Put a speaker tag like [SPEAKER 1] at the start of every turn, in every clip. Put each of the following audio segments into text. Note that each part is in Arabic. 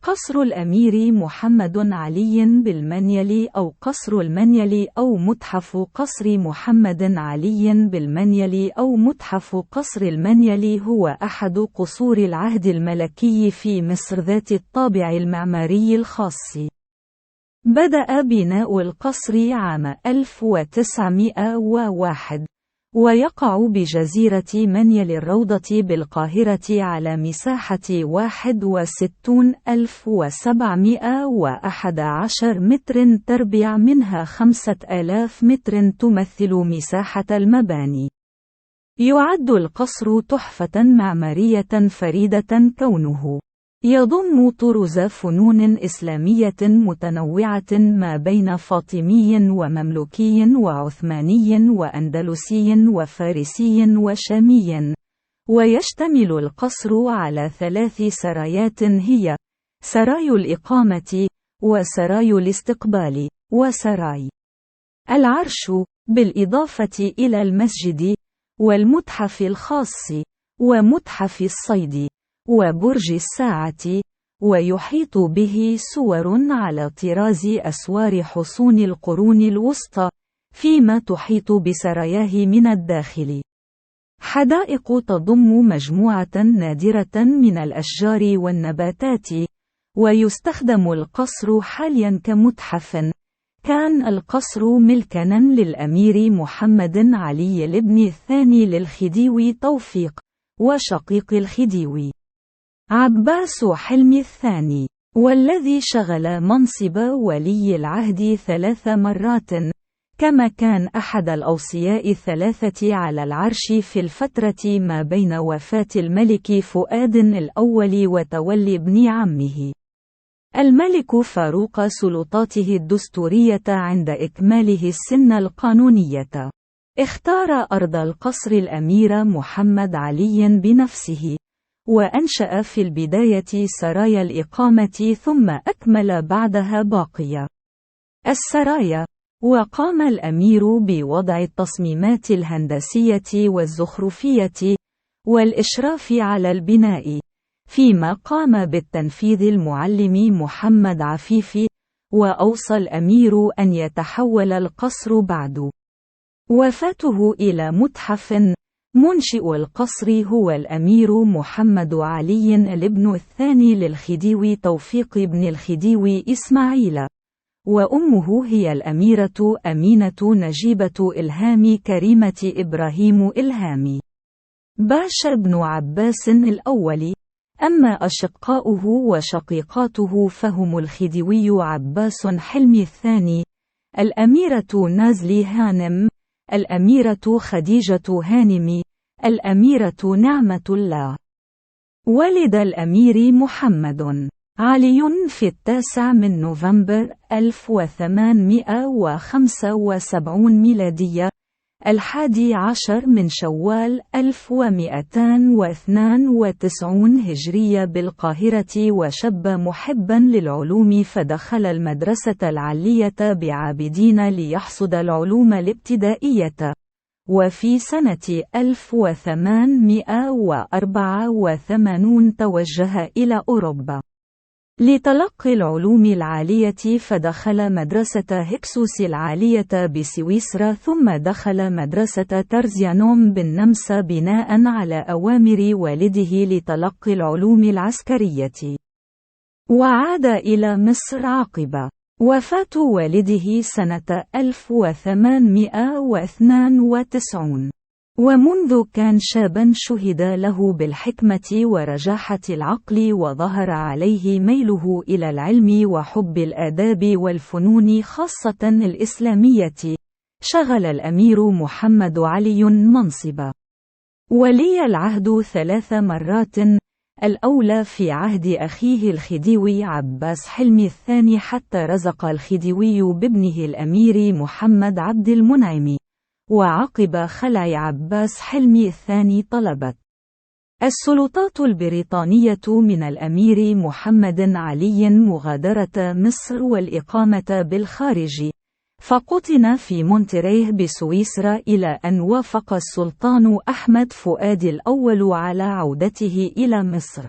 [SPEAKER 1] قصر الأمير محمد علي بالمنيل أو قصر المنيل أو متحف قصر محمد علي بالمنيل أو متحف قصر المنيل هو أحد قصور العهد الملكي في مصر ذات الطابع المعماري الخاص. بدأ بناء القصر عام 1901 ويقع بجزيرة منيل الروضة بالقاهرة على مساحة 61,711 متر تربيع، منها 5,000 متر تمثل مساحة المباني. يعد القصر تحفة معمارية فريدة كونه يضم طرز فنون إسلامية متنوعة ما بين فاطمي ومملوكي وعثماني وأندلسي وفارسي وشامي. ويشتمل القصر على 3 سرايات هي سراي الإقامة وسراي الاستقبال وسراي العرش، بالإضافة إلى المسجد والمتحف الخاص ومتحف الصيد وبرج الساعة، ويحيط به سور على طراز أسوار حصون القرون الوسطى فيما تحيط بسراياه من الداخل. حدائق تضم مجموعة نادرة من الأشجار والنباتات. ويستخدم القصر حاليا كمتحف. كان القصر ملكا للأمير محمد علي الابن الثاني للخديوي توفيق وشقيق الخديوي عباس حلمي الثاني، والذي شغل منصب ولي العهد 3 مرات، كما كان أحد الأوصياء 3 على العرش في الفترة ما بين وفاة الملك فؤاد الأول وتولي ابن عمه الملك فاروق سلطاته الدستورية عند إكماله السن القانونية. اختار أرض القصر الأمير محمد علي بنفسه، وأنشأ في البداية سرايا الإقامة ثم أكمل بعدها باقي السرايا. وقام الأمير بوضع التصميمات الهندسية والزخرفية والإشراف على البناء، فيما قام بالتنفيذ المعلم محمد عفيفي. وأوصى الأمير أن يتحول القصر بعد وفاته إلى متحف. منشئ القصر هو الأمير محمد علي الابن الثاني للخديوي توفيق بن الخديوي إسماعيل، وأمه هي الأميرة أمينة نجيبة إلهام كريمة إبراهيم إلهام باشا بن عباس الأول. أما أشقاؤه وشقيقاته فهم الخديوي عباس حلمي الثاني، الأميرة نازلي هانم، الأميرة خديجة هانم، الأميرة نعمة الله. ولد الأمير محمد علي في 9 من نوفمبر 1875 ميلادية، 11 من شوال 1292 هجرية بالقاهرة، وشب محبا للعلوم، فدخل المدرسة العلية بعابدين ليحصد العلوم الابتدائية. وفي سنة 1884 توجه إلى أوروبا لتلقي العلوم العالية، فدخل مدرسة هكسوس العالية بسويسرا، ثم دخل مدرسة ترزيانوم بالنمسا بناء على أوامر والده لتلقي العلوم العسكرية. وعاد إلى مصر عقب وفاة والده سنة 1892. ومنذ كان شابا شهد له بالحكمة ورجاحة العقل، وظهر عليه ميله إلى العلم وحب الآداب والفنون خاصة الإسلامية. شغل الأمير محمد علي منصب ولي العهد 3 مرات، الأولى في عهد أخيه الخديوي عباس حلمي الثاني، حتى رزق الخديوي بابنه الأمير محمد عبد المنعم. وعقب خلع عباس حلمي الثاني طلبت السلطات البريطانية من الأمير محمد علي مغادرة مصر والإقامة بالخارج، فقُطن في مونتريه بسويسرا إلى أن وافق السلطان أحمد فؤاد الأول على عودته إلى مصر.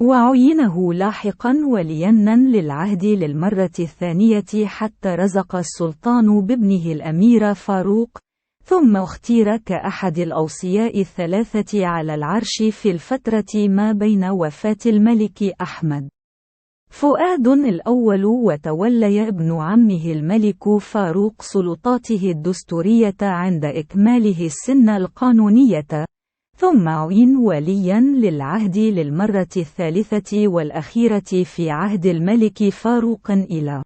[SPEAKER 1] وعينه لاحقا وليًا للعهد للمرة الثانية حتى رزق السلطان بابنه الأمير فاروق، ثم اختير كأحد الأوصياء الثلاثة على العرش في الفترة ما بين وفاة الملك أحمد فؤاد الأول وتولي ابن عمه الملك فاروق سلطاته الدستورية عند إكماله السن القانونية، ثم عين وليًا للعهد للمرة الثالثة والأخيرة في عهد الملك فاروق إلى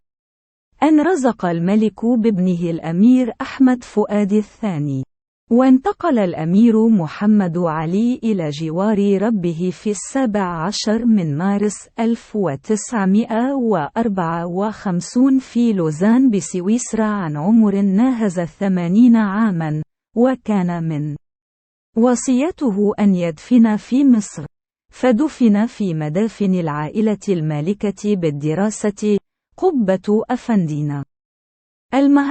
[SPEAKER 1] أن رزق الملك بابنه الأمير أحمد فؤاد الثاني، وانتقل الأمير محمد علي إلى جوار ربه في 17 من مارس 1954 في لوزان بسويسرا عن عمر ناهز 80 عاما، وكان من وصيته أن يدفن في مصر، فدفن في مدافن العائلة المالكة بالدراسة قبة أفندينا.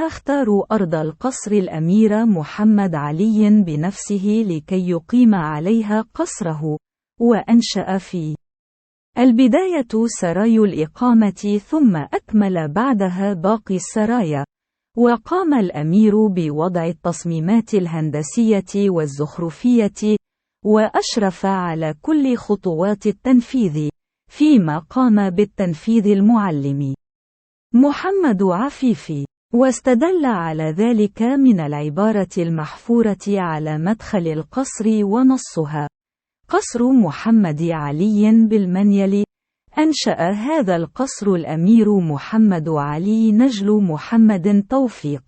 [SPEAKER 1] اختاروا أرض القصر الأمير محمد علي بنفسه لكي يقيم عليها قصره، وأنشأ في البداية سراي الإقامة ثم أكمل بعدها باقي السرايا، وقام الأمير بوضع التصميمات الهندسية والزخرفية، وأشرف على كل خطوات التنفيذ، فيما قام بالتنفيذ المعلم محمد عفيفي، واستدل على ذلك من العبارة المحفورة على مدخل القصر ونصها: قصر محمد علي بالمنيل. أنشأ هذا القصر الأمير محمد علي نجل محمد توفيق،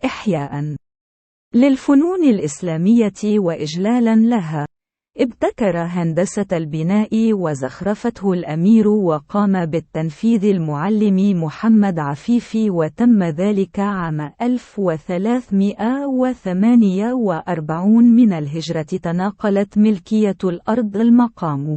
[SPEAKER 1] إحياءً للفنون الإسلامية وإجلالاً لها. ابتكر هندسة البناء وزخرفته الأمير، وقام بالتنفيذ المعلم محمد عفيفي، وتم ذلك عام 1348 من الهجرة. تناقلت ملكية الأرض المقام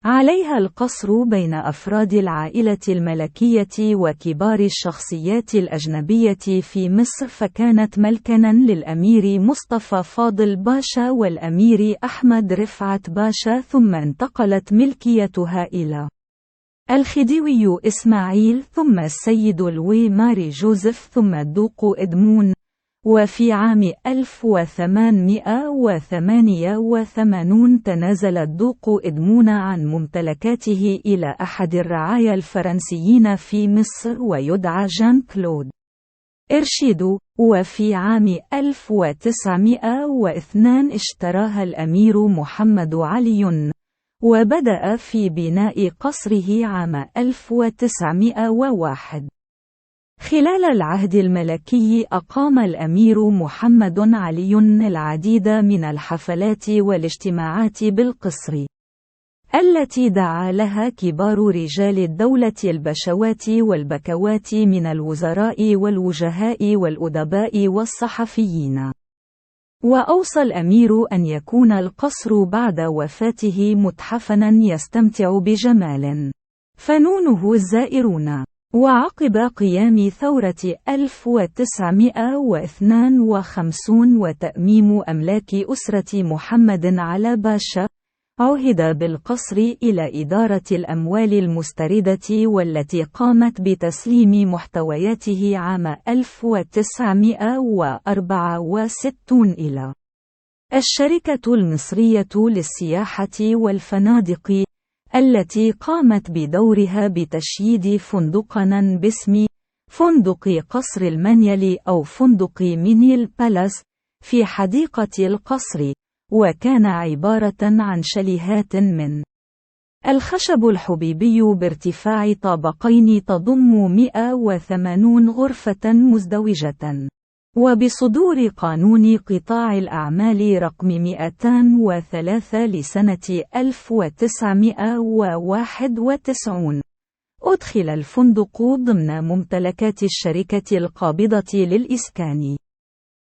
[SPEAKER 1] عليها القصر بين أفراد العائلة الملكية وكبار الشخصيات الأجنبية في مصر، فكانت ملكاً للأمير مصطفى فاضل باشا والأمير أحمد رفعت باشا، ثم انتقلت ملكيتها إلى الخديوي إسماعيل، ثم السيد لوي ماري جوزيف، ثم الدوق إدمون. وفي عام 1888 تنازل الدوق إدمون عن ممتلكاته إلى أحد الرعايا الفرنسيين في مصر ويدعى جان كلود إرشيدو، وفي عام 1902 اشتراها الأمير محمد علي، وبدأ في بناء قصره عام 1901. خلال العهد الملكي أقام الأمير محمد علي العديد من الحفلات والاجتماعات بالقصر، التي دعا لها كبار رجال الدولة البشوات والبكوات من الوزراء والوجهاء والأدباء والصحفيين. وأوصى الأمير أن يكون القصر بعد وفاته متحفاً يستمتع بجمال فنونه الزائرون. وعقب قيام ثورة 1952 وتأميم أملاك أسرة محمد على باشا، عُهد بالقصر إلى إدارة الأموال المستردة، والتي قامت بتسليم محتوياته عام 1964 إلى الشركة المصرية للسياحة والفنادق، التي قامت بدورها بتشييد فندقاً باسم فندق قصر المنيل أو فندق مينيل بالاس في حديقة القصر، وكان عبارة عن شاليهات من الخشب الحبيبي بارتفاع طابقين تضم 180 غرفة مزدوجة. وبصدور قانون قطاع الأعمال رقم 203 لسنة 1991 أدخل الفندق ضمن ممتلكات الشركة القابضة للإسكان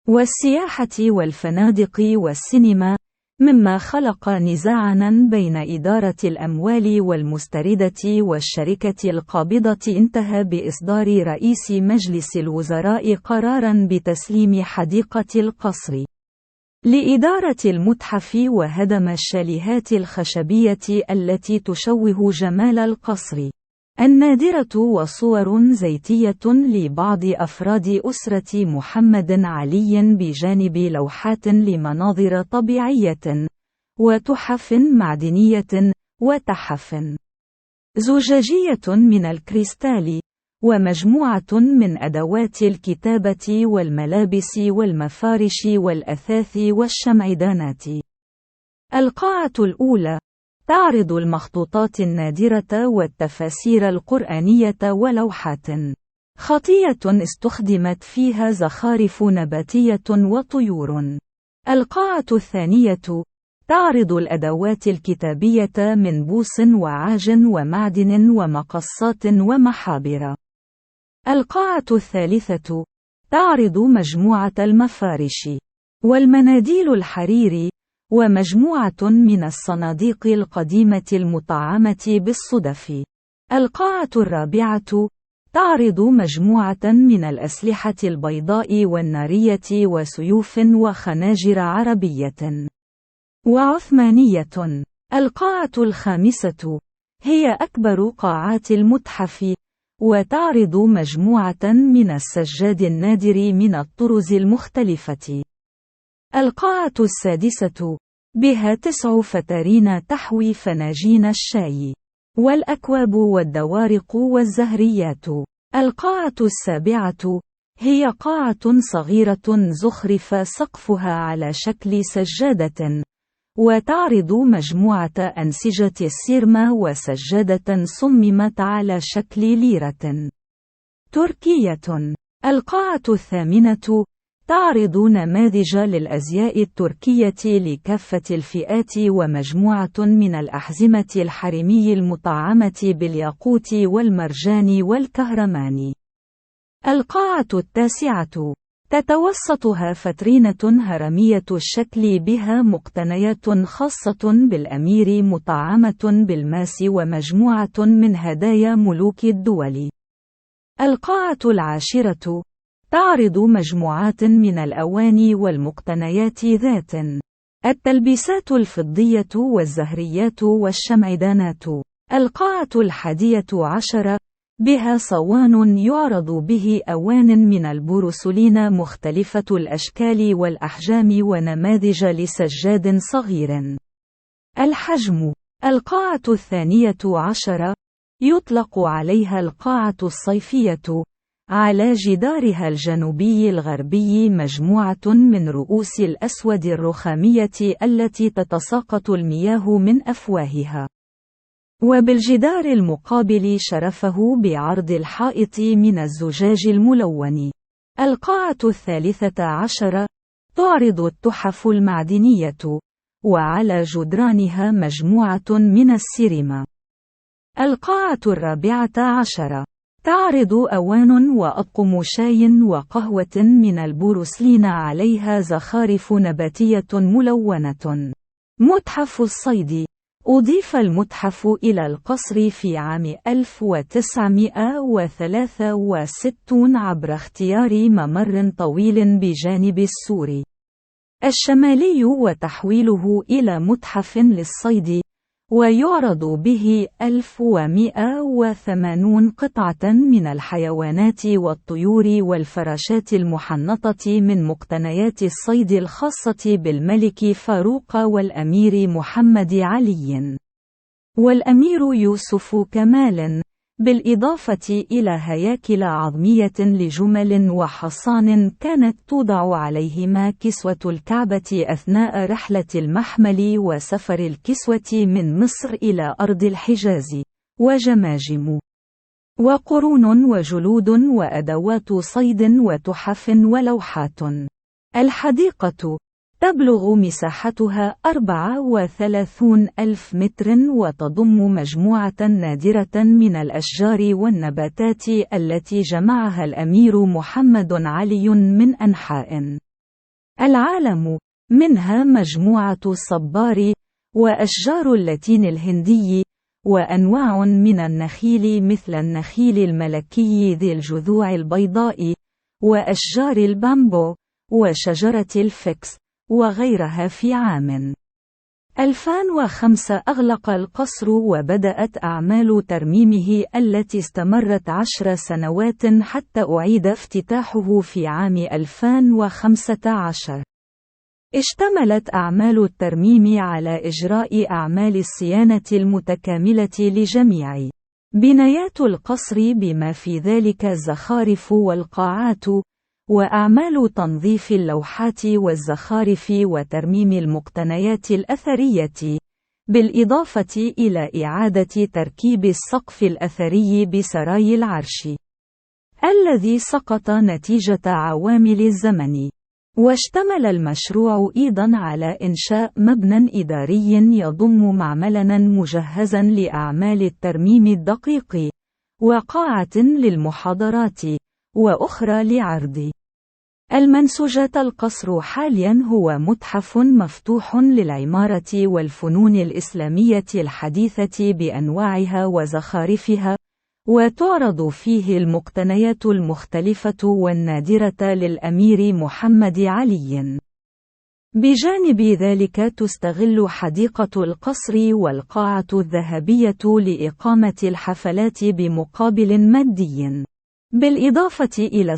[SPEAKER 1] والسياحة والفنادق والسينما، مما خلق نزاعاً بين إدارة الأموال والمستردة والشركة القابضة. انتهى بإصدار رئيس مجلس الوزراء قراراً بتسليم حديقة القصر لإدارة المتحف وهدم الشاليهات الخشبية التي تشوه جمال القصر النادرة وصور زيتية لبعض أفراد أسرة محمد علي بجانب لوحات لمناظر طبيعية وتحف معدنية وتحف زجاجية من الكريستال ومجموعة من أدوات الكتابة والملابس والمفارش والأثاث والشمعدانات. القاعة الأولى تعرض المخطوطات النادرة والتفاسير القرآنية ولوحات خطية استخدمت فيها زخارف نباتية وطيور. القاعة الثانية تعرض الأدوات الكتابية من بوص وعاج ومعدن ومقصات ومحابر. القاعة الثالثة تعرض مجموعة المفارش والمناديل الحرير ومجموعة من الصناديق القديمة المطعمة بالصدف. القاعة الرابعة تعرض مجموعة من الأسلحة البيضاء والنارية وسيوف وخناجر عربية وعثمانية. القاعة الخامسة هي أكبر قاعات المتحف وتعرض مجموعة من السجاد النادر من الطرز المختلفة. القاعة السادسة بها 9 فترين تحوي فناجين الشاي والأكواب والدوارق والزهريات. القاعة السابعة هي قاعة صغيرة زخرف سقفها على شكل سجادة وتعرض مجموعة أنسجة السيرما وسجادة صممت على شكل ليرة تركية. القاعة الثامنة تعرض نماذج للأزياء التركية لكافة الفئات ومجموعة من الأحزمة الحريمي المطعمة بالياقوت والمرجان والكهرمان. القاعة التاسعة تتوسطها فترينة هرمية الشكل بها مقتنيات خاصة بالأمير مطعمة بالماس ومجموعة من هدايا ملوك الدول. القاعة العاشرة تعرض مجموعات من الأواني والمقتنيات ذات التلبيسات الفضية والزهريات والشمعدانات. القاعة الحادية عشر بها صوان يعرض به أوان من البورسلين مختلفة الأشكال والأحجام ونماذج لسجاد صغير الحجم. القاعة الثانية عشر يطلق عليها القاعة الصيفية. على جدارها الجنوبي الغربي مجموعة من رؤوس الأسود الرخامية التي تتساقط المياه من أفواهها. وبالجدار المقابل شرفه بعرض الحائط من الزجاج الملون. القاعة الثالثة عشر تعرض التحف المعدنية وعلى جدرانها مجموعة من السيرما. القاعة الرابعة عشر تعرض أوان وأطقم شاي وقهوة من البورسلين عليها زخارف نباتية ملونة. متحف الصيد أضيف المتحف إلى القصر في عام 1963 عبر اختيار ممر طويل بجانب السور الشمالي وتحويله إلى متحف للصيد ويعرض به 1180 قطعة من الحيوانات والطيور والفراشات المحنطة من مقتنيات الصيد الخاصة بالملك فاروق والأمير محمد علي والأمير يوسف كمال، بالإضافة إلى هياكل عظمية لجمل وحصان كانت توضع عليهما كسوة الكعبة أثناء رحلة المحمل وسفر الكسوة من مصر إلى أرض الحجاز، وجماجم وقرون وجلود وأدوات صيد وتحف ولوحات. الحديقة تبلغ مساحتها 34,000 متر وتضم مجموعة نادرة من الأشجار والنباتات التي جمعها الأمير محمد علي من أنحاء العالم، منها مجموعة الصبار وأشجار اللاتين الهندي وأنواع من النخيل مثل النخيل الملكي ذي الجذوع البيضاء وأشجار البامبو وشجرة الفكس وغيرها في عام 2005 أغلق القصر وبدأت أعمال ترميمه التي استمرت 10 سنوات حتى أعيد افتتاحه في عام 2015. اشتملت أعمال الترميم على إجراء أعمال الصيانة المتكاملة لجميع بنايات القصر بما في ذلك الزخارف والقاعات، وأعمال تنظيف اللوحات والزخارف وترميم المقتنيات الأثرية، بالإضافة إلى إعادة تركيب السقف الأثري بسراي العرش الذي سقط نتيجة عوامل الزمن. واشتمل المشروع أيضا على إنشاء مبنى إداري يضم معملا مجهزا لأعمال الترميم الدقيق، وقاعة للمحاضرات، وأخرى لعرض المنسوجات. القصر حاليا هو متحف مفتوح للعمارة والفنون الإسلامية الحديثة بأنواعها وزخارفها، وتعرض فيه المقتنيات المختلفة والنادرة للأمير محمد علي. بجانب ذلك تستغل حديقة القصر والقاعة الذهبية لإقامة الحفلات بمقابل مادي، بالإضافة إلى